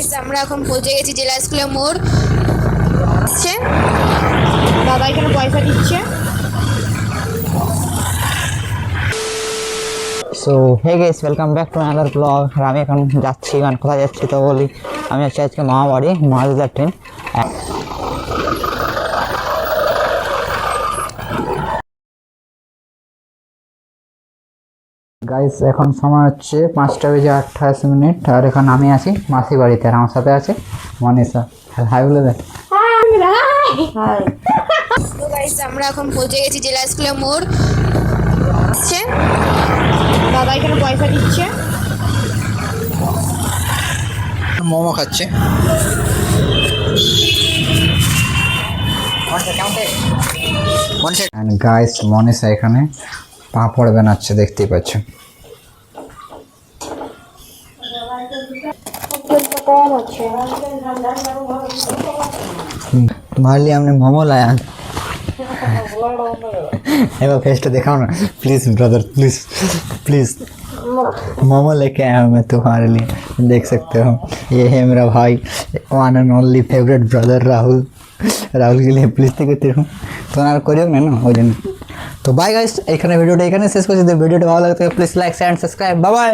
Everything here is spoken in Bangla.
গাইস আমরা এখন পৌঁছে গেছি জেলা স্কুলের মোড়। দাদা এখানে পয়সা দিচ্ছে। So hey guys, welcome back to another blog. আর আমি এখন যাচ্ছি, মানে কোথায় যাচ্ছি তো বলি। আমি আছি আজকে মামাবাড়ি, মহারাজার ট্রেন। গাইস এখন সময় হচ্ছে 5:28 আর এখন আমি আছি মাসি বাড়িতে। আর আমার সাথে আছে মনীষা। হাই বলে দেখ। তো গাইস আমরা এখন পৌঁছে গেছি জেলা স্কুলের মোড়। দাদা এখানে পয়সা দিচ্ছে। মোমো খাচ্ছে। গাইস মনীষা এখানে পাঁপড় বানাচ্ছে, দেখতেই পাচ্ছেন। तुम्हारे लिए हमने मोमो लाया। एक बार फेस तो दिखाओ ना please brother, please please. Momo लेके आया हूँ मैं तुम्हारे लिए, देख सकते हो। ये है मेरा भाई, one and only favourite brother Rahul. Rahul के लिए प्लीज দেখতে হूँ তো আর করিও না ওই জন্য। তো বাই গাইস, এখানে ভিডিওটা এখানে শেষ করছি। যদি ভিডিওটা ভালো লাগে তো please like share and subscribe. Bye by.